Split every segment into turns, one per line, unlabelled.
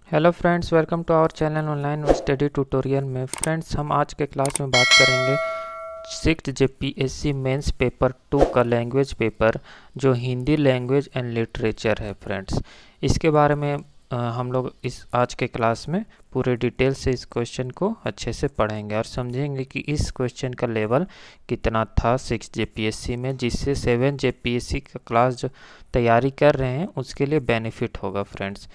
Hello friends, welcome to our channel online study tutorial में। Friends, हम आज के क्लास में बात करेंगे 6th JPSC मेंस पेपर 2 का लैंग्वेज पेपर जो हिंदी लैंग्वेज एंड लिटरेचर है। फ्रेंड्स, इसके बारे में हम लोग इस आज के क्लास में पूरे डिटेल से इस क्वेश्चन को अच्छे से पढ़ेंगे और समझेंगे कि इस क्वेश्चन का लेवल कितना था 6th JPSC में, जिससे 7th JPSC का क्लास जो तैयारी कर रहे हैं उसके लिए बेनिफिट होगा। फ्रेंड्स,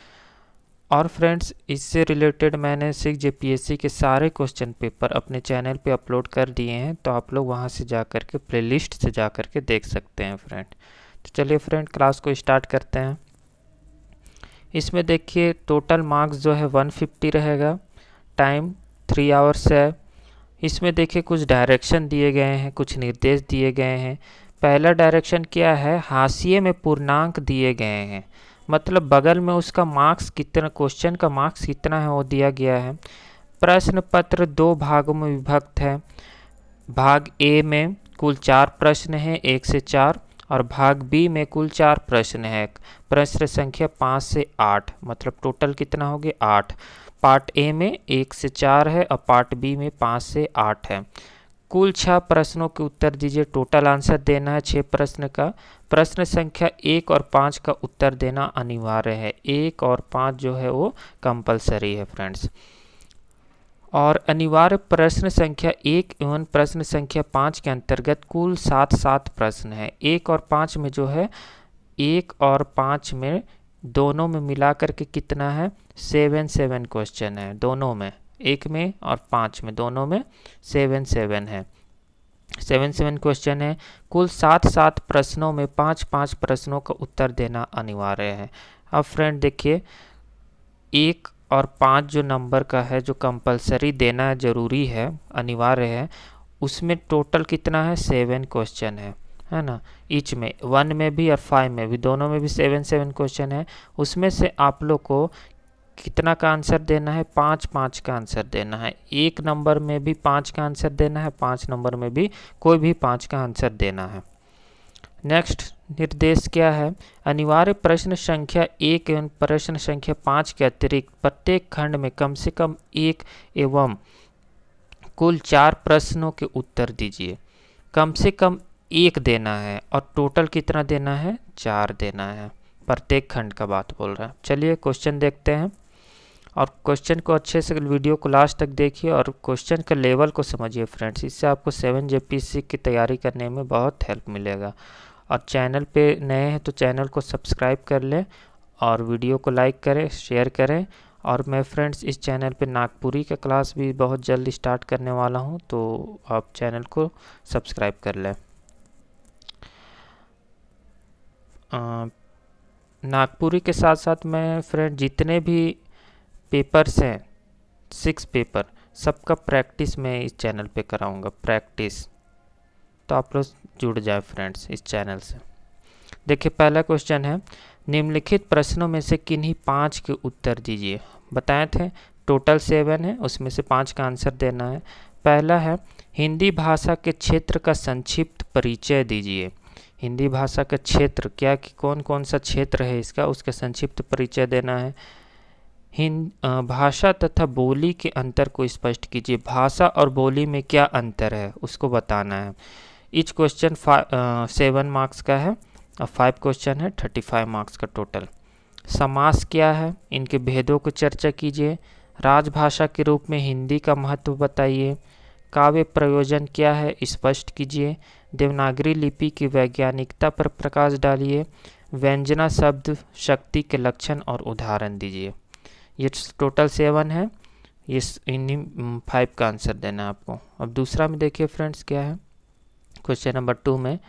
और फ्रेंड्स, इससे रिलेटेड मैंने 6th JPSC के सारे क्वेश्चन पेपर अपने चैनल पे अपलोड कर दिए हैं, तो आप लोग वहां से जा कर के प्लेलिस्ट से जा कर के देख सकते हैं। फ्रेंड, तो चलिए फ्रेंड, क्लास को स्टार्ट करते हैं। इसमें देखिए टोटल मार्क्स जो है 150 रहेगा, टाइम 3 आवर्स है। इसमें देखिए कुछ डायरेक्शन दिए गए हैं, कुछ निर्देश दिए गए हैं। पहला डायरेक्शन क्या है, हाशिए में पूर्णांक दिए गए हैं, मतलब बगल में उसका मार्क्स कितना, क्वेश्चन का मार्क्स कितना है वो दिया गया है। प्रश्न पत्र 2 भागों में विभक्त है। भाग ए में कुल 4 प्रश्न हैं 1 से 4, और भाग बी में कुल 4 प्रश्न है, प्रश्न संख्या 5 से 8, मतलब टोटल कितना हो गया 8। पार्ट ए में 1 से 4 है और पार्ट बी में 5 से 8 है। कुल 6 प्रश्नों के उत्तर दीजिए। टोटल आंसर देना है 6 प्रश्न का। प्रश्न संख्या 1 और 5 का उत्तर देना अनिवार्य है। 1 और 5 जो है वो कंपलसरी है। फ्रेंड्स, और अनिवार्य प्रश्न संख्या 1 एवं प्रश्न संख्या 5 के अंतर्गत कुल 7 प्रश्न है। 1 और 5 में जो है, 1 और 5 में दोनों में मिलाकर के कितना है, 7 क्वेश्चन है दोनों में, 1 में और 5 में, दोनों में 7 है। 7 क्वेश्चन है। कुल 7 प्रश्नों में 5 प्रश्नों का उत्तर देना अनिवार्य है। अब फ्रेंड देखिए, 1 और 5 जो नंबर का है, जो कंपलसरी देना जरूरी है, अनिवार्य है, उसमें टोटल कितना है, 7 क्वेश्चन है ना। ईच में 1 में भी और 5 में भी, दोनों में भी 7 क्वेश्चन है। उसमें से आप लोग को कितना का आंसर देना है, 5 का आंसर देना है। 1 नंबर में भी 5 का आंसर देना है, 5 नंबर में भी कोई भी 5 का आंसर देना है। नेक्स्ट निर्देश क्या है, अनिवार्य प्रश्न संख्या 1 एवं प्रश्न संख्या 5 के अतिरिक्त प्रत्येक खंड में कम से कम 1 एवं कुल 4 प्रश्नों के उत्तर दीजिए। कम से कम 1 देना है और टोटल कितना देना है, 4 देना है। प्रत्येक खंड का बात बोल रहा है। चलिए क्वेश्चन देखते हैं, और क्वेश्चन को अच्छे से वीडियो को लास्ट तक देखिए और क्वेश्चन के लेवल को समझिए। फ्रेंड्स, इससे आपको 7th JPSC की तैयारी करने में बहुत हेल्प मिलेगा। और चैनल पे नए हैं तो चैनल को सब्सक्राइब कर लें और वीडियो को लाइक करें, शेयर करें। और मैं फ्रेंड्स इस चैनल पे नागपुरी का क्लास भी बहुत जल्द स्टार्ट करने वाला हूँ, तो आप चैनल को सब्सक्राइब कर लें। नागपुरी के साथ साथ मैं फ्रेंड जितने भी पेपर्स हैं, 6 पेपर, सबका प्रैक्टिस मैं इस चैनल पे कराऊंगा, प्रैक्टिस। तो आप लोग जुड़ जाए फ्रेंड्स इस चैनल से। देखिए पहला क्वेश्चन है, निम्नलिखित प्रश्नों में से किन्हीं 5 के उत्तर दीजिए। बताए थे टोटल 7 है, उसमें से 5 का आंसर देना है। पहला है, हिंदी भाषा के क्षेत्र का संक्षिप्त परिचय दीजिए। हिंदी भाषा का क्षेत्र क्या, कि कौन कौन सा क्षेत्र है इसका, उसका संक्षिप्त परिचय देना है। भाषा तथा बोली के अंतर को स्पष्ट कीजिए। भाषा और बोली में क्या अंतर है उसको बताना है। ईच क्वेश्चन 7 मार्क्स का है और 5 क्वेश्चन है, 35 मार्क्स का टोटल। समास क्या है, इनके भेदों को चर्चा कीजिए। राजभाषा के रूप में हिंदी का महत्व बताइए। काव्य प्रयोजन क्या है, स्पष्ट कीजिए। देवनागरी लिपि की वैज्ञानिकता पर प्रकाश डालिए। व्यंजना शब्द शक्ति के लक्षण और उदाहरण दीजिए। ये टोटल 7 है, ये इन्हीं 5 का आंसर देना है आपको। अब दूसरा में देखिए फ्रेंड्स क्या है, क्वेश्चन नंबर 2 में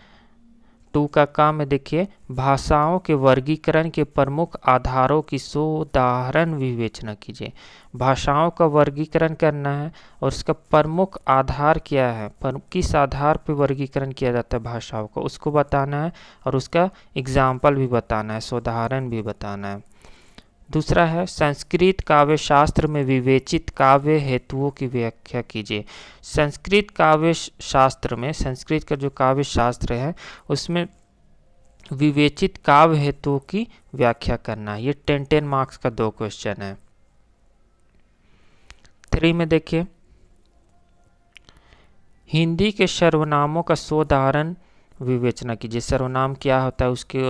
2 का काम है, देखिए भाषाओं के वर्गीकरण के प्रमुख आधारों की सोदाहरण विवेचना कीजिए। भाषाओं का वर्गीकरण करना है और उसका प्रमुख आधार क्या है, किस आधार पर वर्गीकरण किया जाता है भाषाओं को, उसको बताना है और उसका एग्जाम्पल भी बताना है, सोदाहरण भी बताना है। दूसरा है, संस्कृत काव्य शास्त्र में विवेचित काव्य हेतुओं की व्याख्या कीजिए। संस्कृत काव्य शास्त्र में, संस्कृत का जो काव्य शास्त्र है उसमें विवेचित काव्य हेतुओं की व्याख्या करना है। ये 10 मार्क्स का 2 क्वेश्चन है। 3 में देखिए, हिंदी के सर्वनामों का सोदाहरण विवेचना कीजिए। सर्वनाम क्या होता है, उसके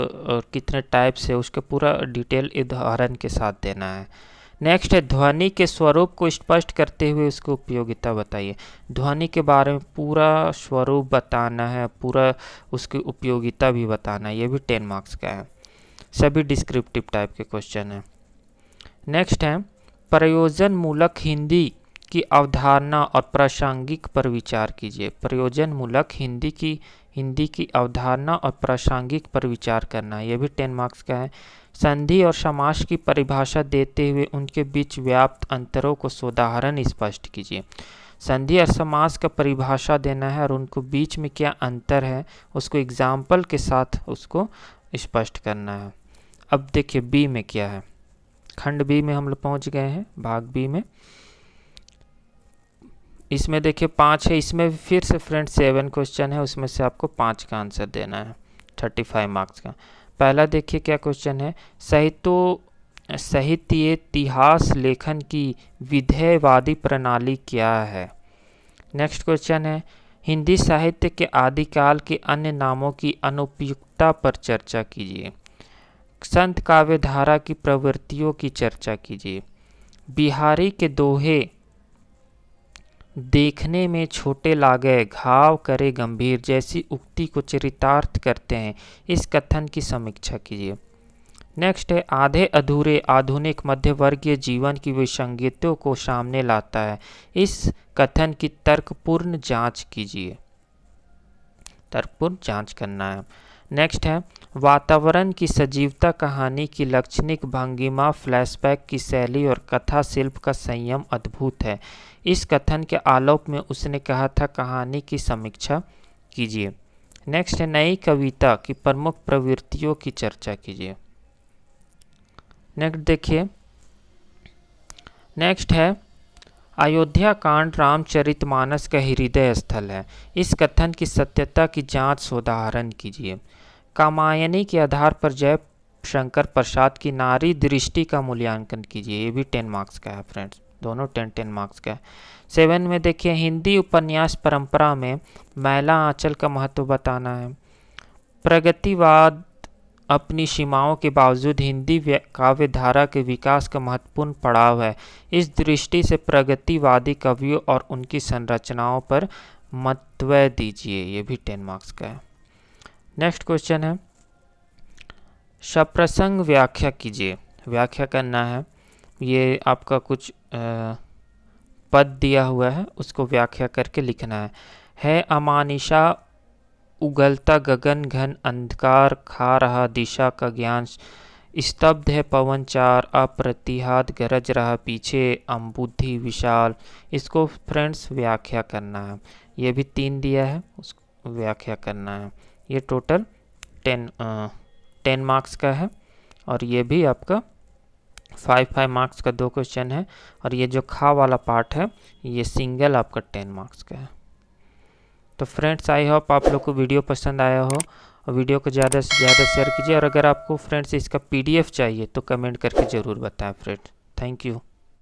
कितने टाइप से, उसके पूरा डिटेल उदाहरण के साथ देना है। नेक्स्ट है ध्वनि के स्वरूप को स्पष्ट करते हुए उसकी उपयोगिता बताइए। ध्वनि के बारे में पूरा स्वरूप बताना है, पूरा उसकी उपयोगिता भी बताना है। ये भी 10 मार्क्स का है। सभी डिस्क्रिप्टिव टाइप के क्वेश्चन हैं। नेक्स्ट है प्रयोजन मूलक हिंदी की अवधारणा और प्रासंगिक पर विचार कीजिए। प्रयोजन मूलक हिंदी की अवधारणा और प्रासंगिक पर विचार करना है। यह भी 10 मार्क्स का है। संधि और समास की परिभाषा देते हुए उनके बीच व्याप्त अंतरों को सोदाहरण स्पष्ट कीजिए। संधि और समास का परिभाषा देना है और उनको बीच में क्या अंतर है उसको एग्जाम्पल के साथ उसको स्पष्ट करना है। अब देखिए बी में क्या है। खंड बी में हम लोग पहुंच गए हैं, भाग बी में। इसमें देखिए 5 है। इसमें फिर से फ्रेंड 7 क्वेश्चन है, उसमें से आपको 5 का आंसर देना है 35 मार्क्स का। पहला देखिए क्या क्वेश्चन है, साहित्य इतिहास लेखन की विधेयवादी प्रणाली क्या है। नेक्स्ट क्वेश्चन है हिंदी साहित्य के आदिकाल के अन्य नामों की अनुपयुक्तता पर चर्चा कीजिए। संत काव्य धारा की प्रवृत्तियों की चर्चा कीजिए। बिहारी के दोहे देखने में छोटे लागे घाव करे गंभीर जैसी उक्ति को चरितार्थ करते हैं, इस कथन की समीक्षा कीजिए। नेक्स्ट है आधे अधूरे आधुनिक मध्यवर्गीय जीवन की विसंगतियों को सामने लाता है, इस कथन की तर्कपूर्ण जांच कीजिए। तर्कपूर्ण जांच करना है। नेक्स्ट है वातावरण की सजीवता कहानी की लक्षणिक भंगिमा फ्लैशबैक की शैली और कथा शिल्प का संयम अद्भुत है, इस कथन के आलोक में उसने कहा था कहानी की समीक्षा कीजिए। नेक्स्ट है नई कविता की प्रमुख प्रवृत्तियों की चर्चा कीजिए। नेक्स्ट देखिए, नेक्स्ट है अयोध्या कांड रामचरितमानस का हृदय स्थल है, इस कथन की सत्यता की जांच सोदाहरण कीजिए। कामायनी के आधार पर जयशंकर प्रसाद की नारी दृष्टि का मूल्यांकन कीजिए। ये भी 10 मार्क्स का है फ्रेंड्स, दोनों 10 मार्क्स का है। 7 में देखिए हिंदी उपन्यास परंपरा में मैला आंचल का महत्व बताना है। प्रगतिवाद अपनी सीमाओं के बावजूद हिंदी काव्य धारा के विकास का महत्वपूर्ण पड़ाव है, इस दृष्टि से प्रगतिवादी कवियों और उनकी संरचनाओं पर मतवय दीजिए। ये भी 10 मार्क्स का है। नेक्स्ट क्वेश्चन है सप्रसंग व्याख्या कीजिए। व्याख्या करना है, ये आपका कुछ पद दिया हुआ है उसको व्याख्या करके लिखना है अमानिशा उगलता गगन घन अंधकार खा रहा दिशा का ज्ञान, स्तब्ध है पवन चार अप्रतिहात गरज रहा पीछे अम्बुद्धि विशाल। इसको फ्रेंड्स व्याख्या करना है। ये भी 3 दिया है, उसको व्याख्या करना है। ये टोटल 10 मार्क्स का है और ये भी आपका 5 मार्क्स का 2 क्वेश्चन है। और ये जो खा वाला पार्ट है ये सिंगल आपका 10 मार्क्स का है। तो फ्रेंड्स आई होप आप लोग को वीडियो पसंद आया हो और वीडियो को ज़्यादा से ज़्यादा शेयर कीजिए। और अगर आपको फ्रेंड्स इसका PDF चाहिए तो कमेंट करके ज़रूर बताएं फ्रेंड्स। Thank you.